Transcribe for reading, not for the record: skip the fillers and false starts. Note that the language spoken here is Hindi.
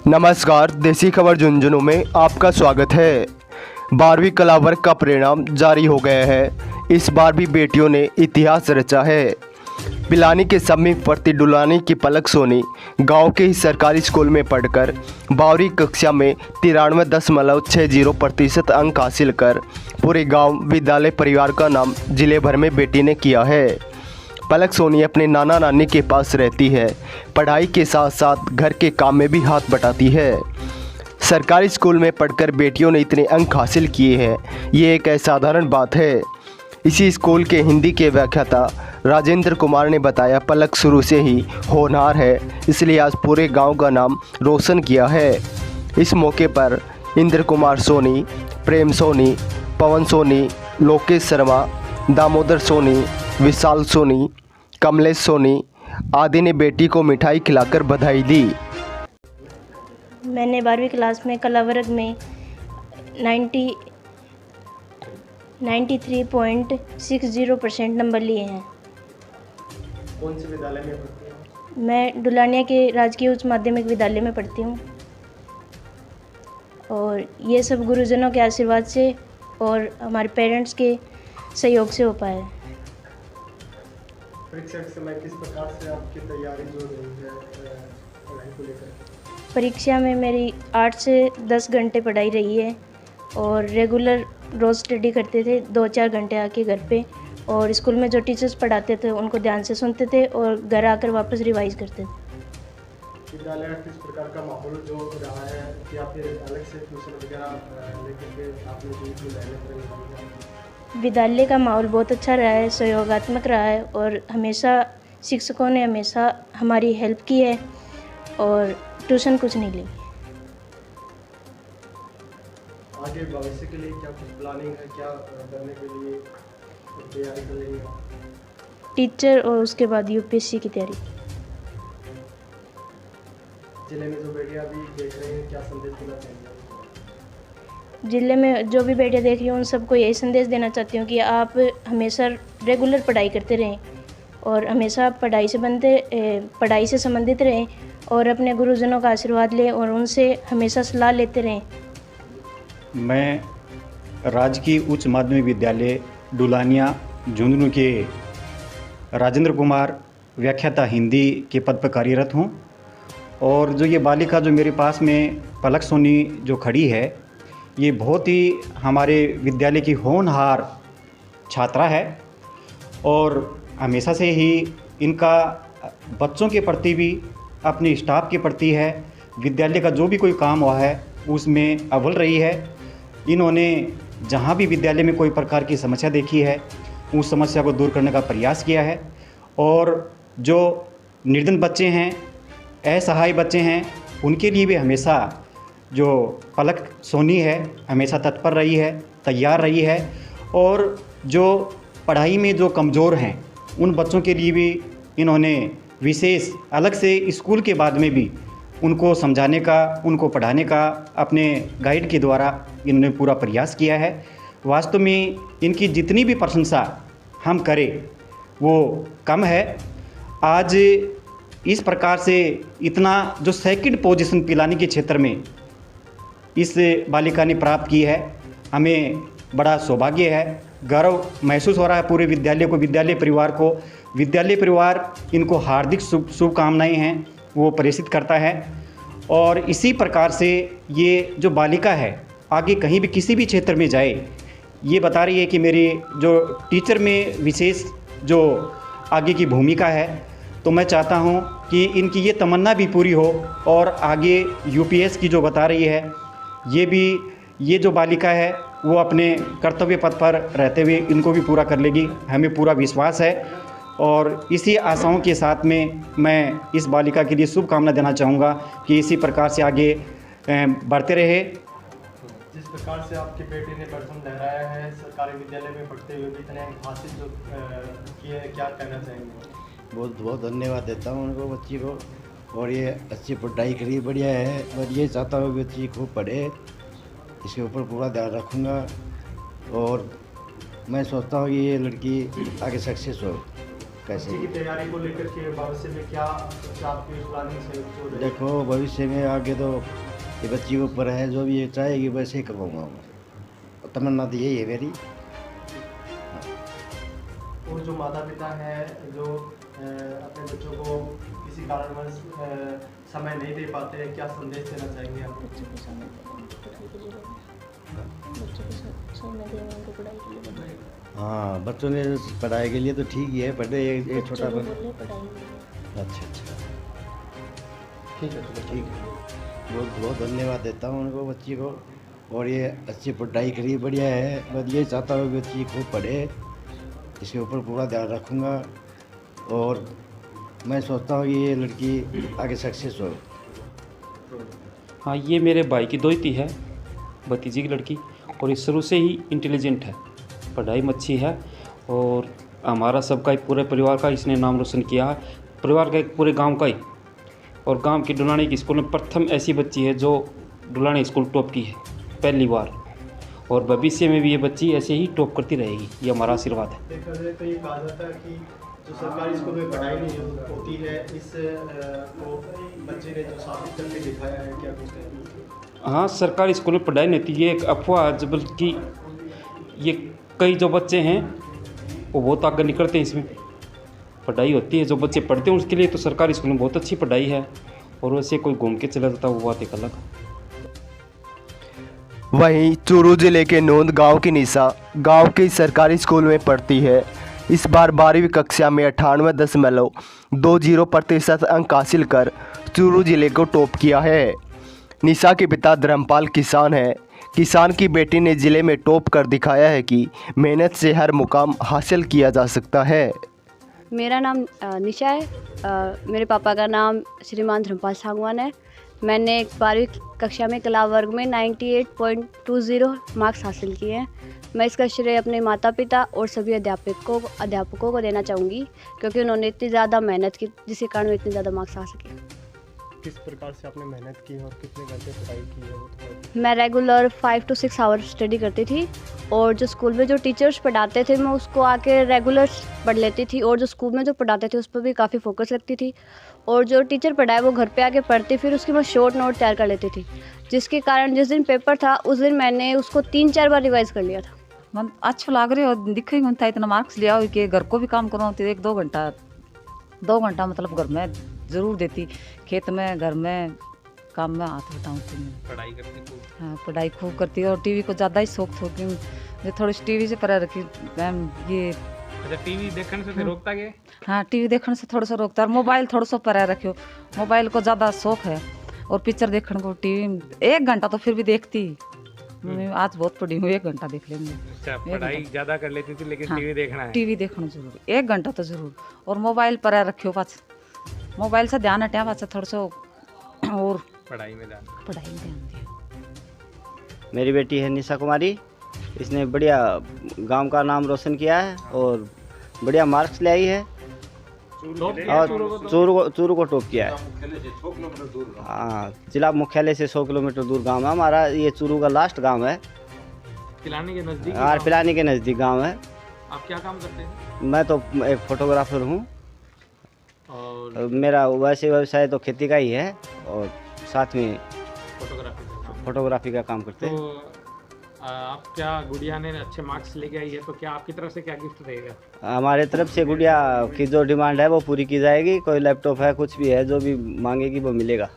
नमस्कार, देसी खबर झुंझुनू में आपका स्वागत है। 12वीं कला वर्ग का परिणाम जारी हो गया है। इस बार भी बेटियों ने इतिहास रचा है। पिलानी के समीप वर्ती डुलानी की पलक सोनी गांव के ही सरकारी स्कूल में पढ़कर 12वीं कक्षा में 93.60% अंक हासिल कर पूरे गांव विद्यालय परिवार का नाम जिले भर में बेटी ने किया है। पलक सोनी अपने नाना नानी के पास रहती है। पढ़ाई के साथ साथ घर के काम में भी हाथ बटाती है। सरकारी स्कूल में पढ़कर बेटियों ने इतने अंक हासिल किए हैं, ये एक असाधारण बात है। इसी स्कूल के हिंदी के व्याख्याता राजेंद्र कुमार ने बताया, पलक शुरू से ही होनहार है, इसलिए आज पूरे गांव का नाम रोशन किया है। इस मौके पर इंद्र कुमार सोनी, प्रेम सोनी, पवन सोनी, लोकेश शर्मा, दामोदर सोनी, विशाल सोनी, कमलेश सोनी आदि ने बेटी को मिठाई खिलाकर बधाई दी। मैंने 12वीं क्लास में कला वर्ग में 93.60% नंबर लिए हैं। कौन से विद्यालय में पढ़ती हैं? मैं डुलानिया के राजकीय उच्च माध्यमिक विद्यालय में पढ़ती हूँ और ये सब गुरुजनों के आशीर्वाद से और हमारे पेरेंट्स के सहयोग से हो पाया है। परीक्षा के समय किस प्रकार से आपकी तैयारी जो रही है पढ़ाई को लेकर? परीक्षा में मेरी 8 से 10 घंटे पढ़ाई रही है और रेगुलर रोज़ स्टडी करते थे, 2-4 घंटे आके घर पे, और स्कूल में जो टीचर्स पढ़ाते थे उनको ध्यान से सुनते थे और घर आकर वापस रिवाइज करते थे। विद्यालय में किस प्रकार का माहौल जो रहा है कि आप ये अलग से ट्यूशन वगैरह लेकर के आपने जो इतनी मेहनत रही? विद्यालय का माहौल बहुत अच्छा रहा है, सहयोगात्मक रहा है और हमेशा शिक्षकों ने हमेशा हमारी हेल्प की है और ट्यूशन कुछ नहीं ली। आगे भविष्य के लिए क्या कुछ प्लानिंग है, क्या करने के लिए तैयारी कर रही है? टीचर और उसके बाद यूपीएससी की तैयारी। जिले में जो बेटियां अभी देख रहे हैं, क्या संदेश देना चाहेंगे? जिले में जो भी बेटियां देख रही हैं उन सबको यही संदेश देना चाहती हूँ कि आप हमेशा रेगुलर पढ़ाई करते रहें और हमेशा पढ़ाई से संबंधित रहें और अपने गुरुजनों का आशीर्वाद लें और उनसे हमेशा सलाह लेते रहें। मैं राजकीय उच्च माध्यमिक विद्यालय डुलानिया झुंझुनू के राजेंद्र कुमार व्याख्याता हिंदी के पद पर कार्यरत हूँ और जो ये बालिका जो मेरे पास में पलक सोनी जो खड़ी है, ये बहुत ही हमारे विद्यालय की होनहार छात्रा है और हमेशा से ही इनका बच्चों के प्रति भी अपने स्टाफ के प्रति है, विद्यालय का जो भी कोई काम हुआ है उसमें अव्वल रही है। इन्होंने जहाँ भी विद्यालय में कोई प्रकार की समस्या देखी है उस समस्या को दूर करने का प्रयास किया है और जो निर्धन बच्चे हैं, असहाय बच्चे हैं, उनके लिए भी हमेशा जो पलक सोनी है हमेशा तत्पर रही है, तैयार रही है और जो पढ़ाई में जो कमज़ोर हैं उन बच्चों के लिए भी इन्होंने विशेष अलग से स्कूल के बाद में भी उनको समझाने का, उनको पढ़ाने का अपने गाइड के द्वारा इन्होंने पूरा प्रयास किया है। वास्तव में इनकी जितनी भी प्रशंसा हम करें वो कम है। आज इस प्रकार से इतना जो सेकंड पोजीशन पिलानी के क्षेत्र में इस बालिका ने प्राप्त की है, हमें बड़ा सौभाग्य है, गर्व महसूस हो रहा है पूरे विद्यालय को, विद्यालय परिवार को। विद्यालय परिवार इनको हार्दिक शुभकामनाएं हैं वो प्रेषित करता है और इसी प्रकार से ये जो बालिका है आगे कहीं भी किसी भी क्षेत्र में जाए, ये बता रही है कि मेरी जो टीचर में विशेष जो आगे की भूमिका है, तो मैं चाहता हूँ कि इनकी ये तमन्ना भी पूरी हो और आगे यूपीएस की जो बता रही है ये जो बालिका है वो अपने कर्तव्य पथ पर रहते हुए इनको भी पूरा कर लेगी, हमें पूरा विश्वास है। और इसी आशाओं के साथ में मैं इस बालिका के लिए शुभकामना देना चाहूँगा कि इसी प्रकार से आगे बढ़ते रहे। जिस प्रकार से आपके बेटे ने परचम लहराया है, सरकारी विद्यालय में पढ़ते हुए भी इतने अंक हासिल जो किए, क्या कहना चाहेंगे? बहुत बहुत धन्यवाद देता हूँ उनको, बच्ची को, और ये अच्छी पढ़ाई करी, बढ़िया है और ये चाहता हूँ कि बच्ची खूब पढ़े, इसके ऊपर पूरा ध्यान रखूँगा और मैं सोचता हूँ कि ये लड़की आगे सक्सेस हो। कैसे। की तैयारी को लेकर के भविष्य में क्या आपकी प्लानिंग से देखो भविष्य में आगे तो ये बच्ची के ऊपर है, जो भी ये चाहेगी वैसे ही करवाऊंगा मैं। तमन्ना तो यही है मेरी। और जो माता पिता हैं जो अपने बच्चों को किसी कारणवश समय नहीं दे पाते हैं, क्या संदेश देना चाहेंगे आप? बच्चों को समय देना, बच्चों को समय देना, उनको पढ़ाई के लिए बताएं। हाँ, बच्चों ने पढ़ाई के लिए तो ठीक ही है, पढ़े एक छोटा बच्चों को बोले पढ़ाई के लिए। अच्छा अच्छा, ठीक है, चलो ठीक है। बहुत बहुत धन्यवाद देता हूँ उनको, बच्ची को। और ये अच्छी पढ़ाई करी, बढ़िया है। मैं ये चाहता हूँ कि बच्ची खूब पढ़े, इसके ऊपर पूरा ध्यान रखूँगा। और मैं सोचता हूँ कि ये लड़की आगे सक्सेस हो। हाँ, ये मेरे भाई की दोती है, भतीजी की लड़की, और ये शुरू से ही इंटेलिजेंट है, पढ़ाई में अच्छी है। और हमारा सबका ही, पूरे परिवार का इसने नाम रोशन किया है, परिवार का, एक पूरे गांव का ही। और गांव की डुलानी की स्कूल में प्रथम ऐसी बच्ची है जो डुलानी स्कूल टॉप की है पहली बार। और भविष्य में भी ये बच्ची ऐसे ही टॉप करती रहेगी, ये हमारा आशीर्वाद है। देखा जाए तो ये कहा जाता है कि जो सरकारी स्कूल में पढ़ाई नहीं होती है, इस को बच्चे ने जो साबित करके दिखाया है, क्या कुछ है? हाँ, सरकारी स्कूल में पढ़ाई नहीं होती, ये एक अफवाह है, बल्कि ये कई जो बच्चे हैं वो बहुत आगे निकलते हैं, इसमें पढ़ाई होती है। जो बच्चे पढ़ते हैं उसके लिए तो सरकारी स्कूल में बहुत अच्छी पढ़ाई है, और वैसे कोई घूम के चला जाता है वो बात एक अलग है। वहीं चूरू जिले के नोंद गांव की निशा गांव के सरकारी स्कूल में पढ़ती है। इस बार 12वीं कक्षा में 98.20% अंक हासिल कर चूरू जिले को टॉप किया है। निशा के पिता धर्मपाल किसान हैं। किसान की बेटी ने जिले में टॉप कर दिखाया है कि मेहनत से हर मुकाम हासिल किया जा सकता है। मेरा नाम निशा है। मेरे पापा का नाम श्रीमान धर्मपाल सांगवान है। मैंने 12वीं कक्षा में कला वर्ग में 98.20 मार्क्स हासिल किए हैं। मैं इसका श्रेय अपने माता पिता और सभी अध्यापकों को देना चाहूँगी, क्योंकि उन्होंने इतनी ज़्यादा मेहनत की, जिसके कारण मैं इतने ज़्यादा मार्क्स ला सके। किस प्रकार से आपने मेहनत की और कितने घंटे पढ़ाई की है? मैं रेगुलर 5 to 6 आवर्स स्टडी करती थी, और जो स्कूल में जो टीचर्स पढ़ाते थे मैं उसको आके रेगुलर पढ़ लेती थी, और जो स्कूल में जो पढ़ाते थे उस पर भी काफ़ी फोकस रखती थी। और जो टीचर पढ़ाए वो घर पे आके पढ़ती, फिर उसकी मैं शॉर्ट नोट तैयार कर लेती थी, जिसके कारण जिस दिन पेपर था उस दिन मैंने उसको 3-4 बार रिवाइज कर लिया था। मन अच्छा लग रही हो, दिख रही था इतना मार्क्स लिया हो कि घर को भी काम करो तो 1-2 घंटा मतलब घर में ज़रूर देती, खेत में, घर में, काम में हाथ बटाऊँगी। पढ़ाई करती खूब। हाँ, पढ़ाई खूब करती और टीवी को ज़्यादा ही शौक था कि जो थोड़ी सी टीवी से परे रखी मैम ये। अच्छा, टीवी देखने से रोकता के? हाँ, टीवी देखने से थोड़ा सा रोकता, और मोबाइल थोड़ा सा परे रखियो, मोबाइल को ज़्यादा शौक है। और पिक्चर देखने को टीवी 1 घंटा तो फिर भी देखती। मैं आज बहुत पढ़ी हूँ, 1 घंटा देख लेंगे। अच्छा, पढ़ाई ज़्यादा कर लेती थी लेकिन हाँ, टीवी देखना है? टीवी देखना जरूर, 1 घंटा तो जरूर। और मोबाइल पर रखियो, पास मोबाइल से ध्यान हटाया, पास थोड़ा सा और पढ़ाई में ध्यान दिया। मेरी बेटी है निशा कुमारी, इसने बढ़िया गांव का नाम रोशन किया है और बढ़िया मार्क्स ले आई है, और चूरू को टॉप किया है। हाँ, जिला मुख्यालय से 100 किलोमीटर दूर गांव है हमारा। ये चूरू का लास्ट गांव है, पिलानी के नज़दीक। और पिलानी के नज़दीक गांव है। आप क्या काम करते हैं? मैं तो एक फोटोग्राफर हूँ, और मेरा वैसे व्यवसाय तो खेती का ही है, और साथ में फोटोग्राफी का काम करते हैं। तो आप क्या, गुड़िया ने अच्छे मार्क्स लेके आई है तो क्या आपकी तरफ से क्या गिफ्ट रहेगा? हमारे तरफ से गुड़िया की जो डिमांड है वो पूरी की जाएगी। कोई लैपटॉप है, कुछ भी है, जो भी मांगेगी वो मिलेगा।